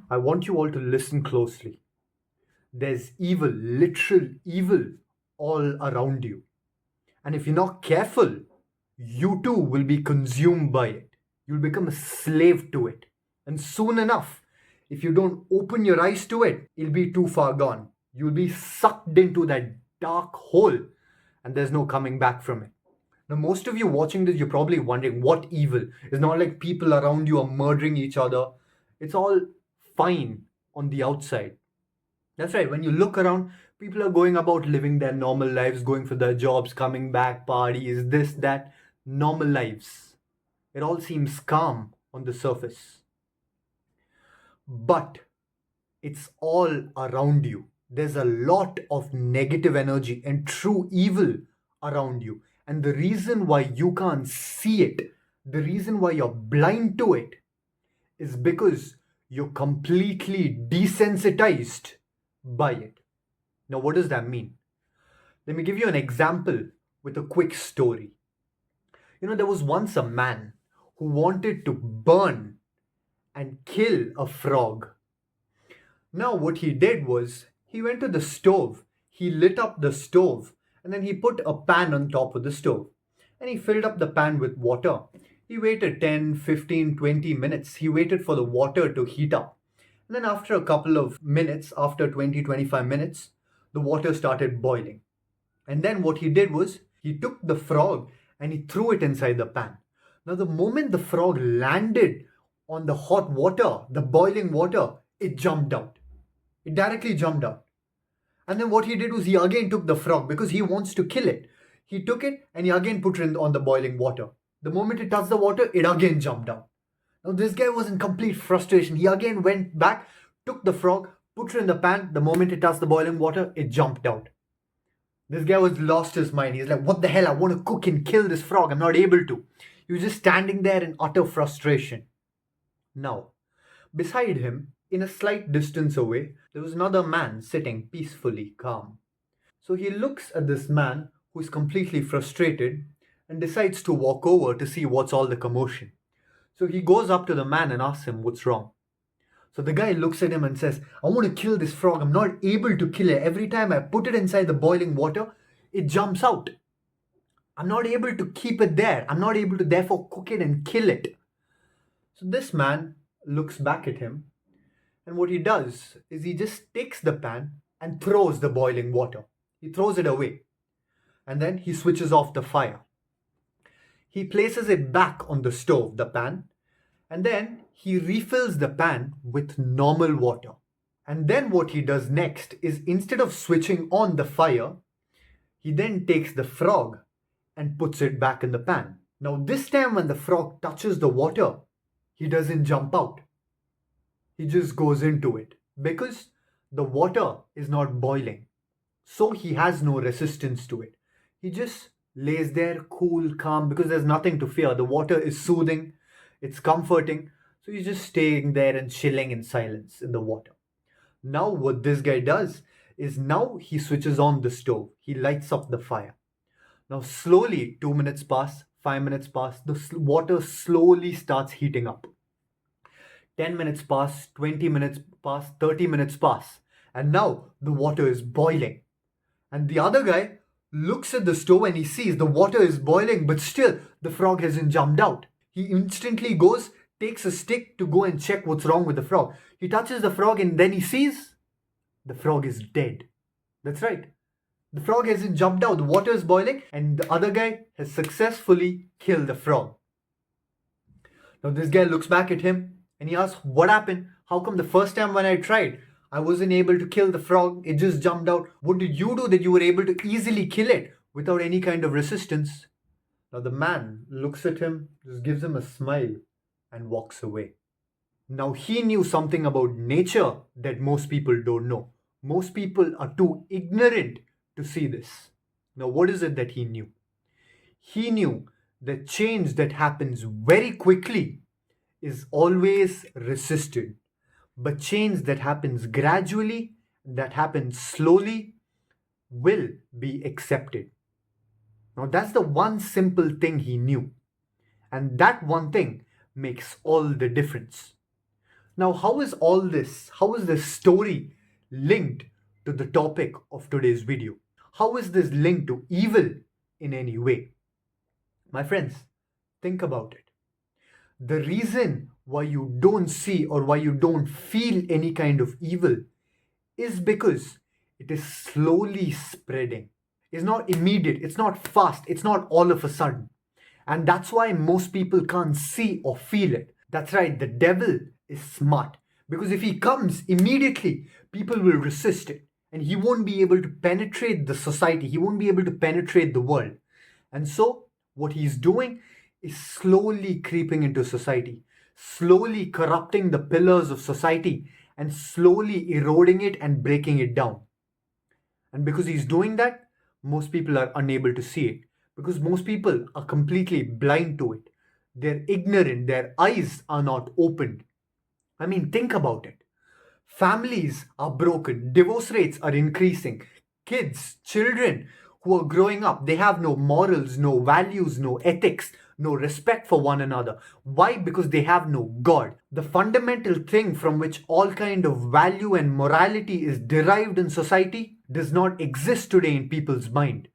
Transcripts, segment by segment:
I want you all to listen closely. There's evil, literal evil, all around you. And if you're not careful, you too will be consumed by it. You'll become a slave to it. And soon enough, if you don't open your eyes to it, it'll be too far gone. You'll be sucked into that dark hole, and there's no coming back from it. Now, most of you watching this, you're probably wondering what evil? It's not like people around you are murdering each other. It's all fine on the outside. That's right. When you look around, people are going about living their normal lives, going for their jobs, coming back, parties, this, that, normal lives. It all seems calm on the surface. But it's all around you. There's a lot of negative energy and true evil around you. And the reason why you can't see it, the reason why you're blind to it, is because you're completely desensitized by it. Now, what does that mean? Let me give you an example with a quick story. There was once a man who wanted to burn and kill a frog. Now, what he did was he went to the stove, he lit up the stove, and then he put a pan on top of the stove. And he filled up the pan with water. He waited 10, 15, 20 minutes. He waited for the water to heat up. And then, after a couple of minutes, after 20, 25 minutes, the water started boiling. And then, what he did was he took the frog and he threw it inside the pan. Now, the moment the frog landed on the hot water, the boiling water, it jumped out. It directly jumped out. And then what he did was he again took the frog because he wants to kill it. He took it and he again put it on the boiling water. The moment it touched the water, it again jumped out. Now this guy was in complete frustration. He again went back, took the frog, put it in the pan. The moment it touched the boiling water, it jumped out. This guy was lost his mind. He's like, what the hell? I want to cook and kill this frog. I'm not able to. He was just standing there in utter frustration. Now, beside him, in a slight distance away, there was another man sitting peacefully calm. So he looks at this man who is completely frustrated and decides to walk over to see what's all the commotion. So he goes up to the man and asks him what's wrong. So the guy looks at him and says, I want to kill this frog. I'm not able to kill it. Every time I put it inside the boiling water, it jumps out. I'm not able to keep it there. I'm not able to therefore cook it and kill it. So this man looks back at him, and what he does is he just takes the pan and throws the boiling water. He throws it away. And then he switches off the fire. He places it back on the stove, the pan, and then he refills the pan with normal water. And then what he does next is instead of switching on the fire, he then takes the frog and puts it back in the pan. Now, this time when the frog touches the water, he doesn't jump out. He just goes into it because the water is not boiling. So he has no resistance to it. He just lays there cool, calm because there's nothing to fear. The water is soothing, it's comforting. So he's just staying there and chilling in silence in the water. Now, what this guy does is now he switches on the stove, he lights up the fire. Now, slowly, 2 minutes pass, 5 minutes pass, the water slowly starts heating up. 10 minutes pass, 20 minutes pass, 30 minutes pass, and now the water is boiling. And the other guy looks at the stove and he sees the water is boiling, but still the frog hasn't jumped out. He instantly goes, takes a stick to go and check what's wrong with the frog. He touches the frog and then he sees the frog is dead. That's right. The frog hasn't jumped out, the water is boiling, and the other guy has successfully killed the frog. Now, this guy looks back at him and he asks, what happened? How come the first time when I tried, I wasn't able to kill the frog? It just jumped out. What did you do that you were able to easily kill it without any kind of resistance? Now, the man looks at him, just gives him a smile, and walks away. Now, he knew something about nature that most people don't know. Most people are too ignorant to see this. Now, what is it that he knew? He knew that change that happens very quickly is always resisted, but change that happens gradually, that happens slowly, will be accepted. Now, that's the one simple thing he knew, and that one thing makes all the difference. Now, how is this story linked to the topic of today's video? How is this linked to evil in any way? My friends, think about it. The reason why you don't see or why you don't feel any kind of evil is because it is slowly spreading. It's not immediate, it's not fast, it's not all of a sudden. And that's why most people can't see or feel it. That's right, the devil is smart. Because if he comes immediately, people will resist it. And he won't be able to penetrate the society, he won't be able to penetrate the world. And so, what he's doing is slowly creeping into society, slowly corrupting the pillars of society, and slowly eroding it and breaking it down. And because he's doing that, most people are unable to see it. Because most people are completely blind to it. They're ignorant, their eyes are not opened. I mean, think about it. Families are broken, divorce rates are increasing. Kids, children who are growing up, they have no morals, no values, no ethics, no respect for one another. Why? Because they have no God. The fundamental thing from which all kind of value and morality is derived in society does not exist today in people's mind.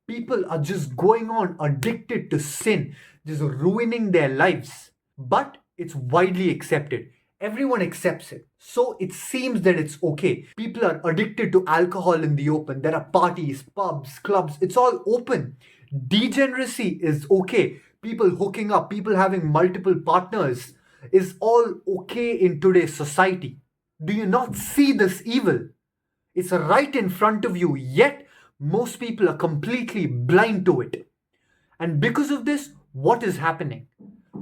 People are just going on addicted to sin, just ruining their lives. But it's widely accepted. Everyone accepts it. So it seems that it's okay. People are addicted to alcohol in the open. There are parties, pubs, clubs. It's all open. Degeneracy is okay. People hooking up, people having multiple partners is all okay in today's society. Do you not see this evil? It's right in front of you, yet most people are completely blind to it. And because of this, what is happening?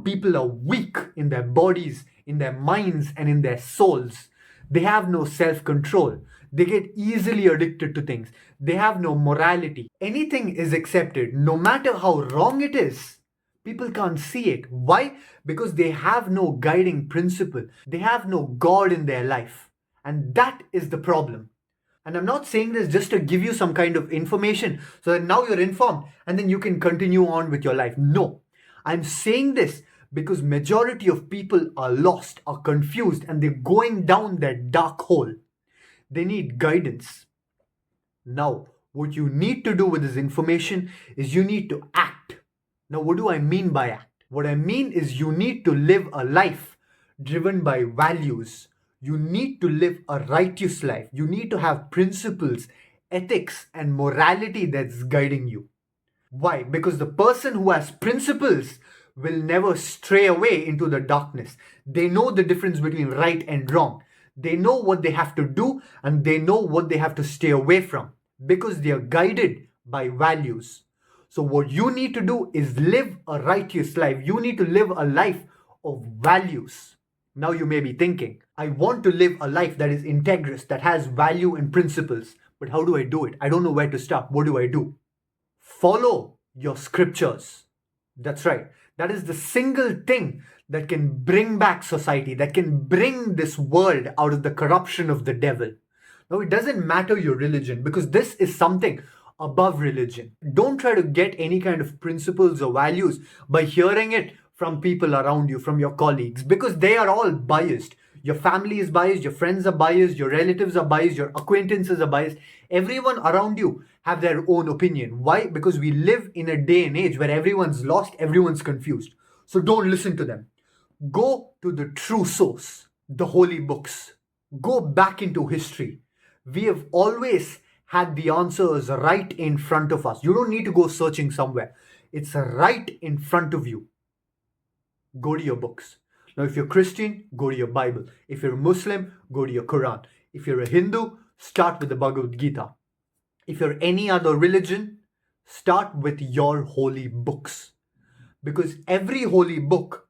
People are weak in their bodies, in their minds, and in their souls. They have no self control. They get easily addicted to things. They have no morality. Anything is accepted, no matter how wrong it is. People can't see it. Why? Because they have no guiding principle. They have no God in their life. And that is the problem. And I'm not saying this just to give you some kind of information so that now you're informed and then you can continue on with your life. No. I'm saying this because majority of people are lost, are confused, and they're going down that dark hole. They need guidance. Now, what you need to do with this information is you need to act. Now, what do I mean by act? What I mean is you need to live a life driven by values. You need to live a righteous life. You need to have principles, ethics, and morality that's guiding you. Why? Because the person who has principles will never stray away into the darkness. They know the difference between right and wrong. They know what they have to do and they know what they have to stay away from because they are guided by values. So, what you need to do is live a righteous life. You need to live a life of values. Now, you may be thinking, I want to live a life that is integrous, that has value and principles. But how do I do it? I don't know where to start. What do I do? Follow your scriptures. That's right. That is the single thing that can bring back society, that can bring this world out of the corruption of the devil. Now, it doesn't matter your religion because this is something above religion. Don't try to get any kind of principles or values by hearing it from people around you, from your colleagues, because they are all biased. Your family is biased, your friends are biased, your relatives are biased, your acquaintances are biased. Everyone around you have their own opinion. Why? Because we live in a day and age where everyone's lost, everyone's confused. So don't listen to them. Go to the true source, the holy books. Go back into history. We have always had the answers right in front of us. You don't need to go searching somewhere. It's right in front of you. Go to your books. Now, if you're Christian, go to your Bible. If you're a Muslim, go to your Quran. If you're a Hindu, start with the Bhagavad Gita. If you're any other religion, start with your holy books. Because every holy book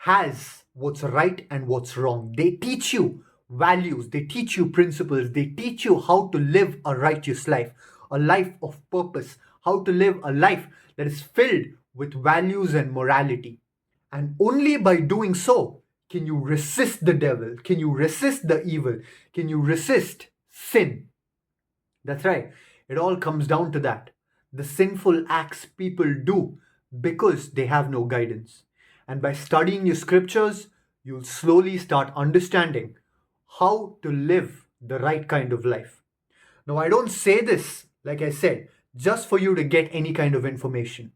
has what's right and what's wrong. They teach you values, they teach you principles, they teach you how to live a righteous life, a life of purpose, how to live a life that is filled with values and morality. And only by doing so can you resist the devil, can you resist the evil, can you resist sin. That's right. It all comes down to that. The sinful acts people do because they have no guidance. And by studying your scriptures, you'll slowly start understanding how to live the right kind of life. Now, I don't say this, like I said, just for you to get any kind of information.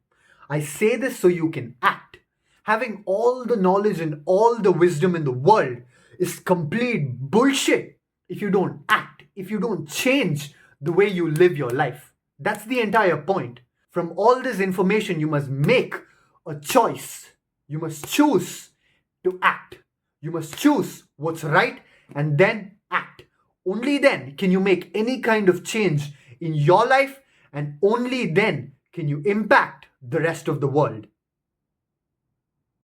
I say this so you can act. Having all the knowledge and all the wisdom in the world is complete bullshit if you don't act, if you don't change the way you live your life. That's the entire point. From all this information, you must make a choice. You must choose to act. You must choose what's right and then act. Only then can you make any kind of change in your life, and only then can you impact the rest of the world.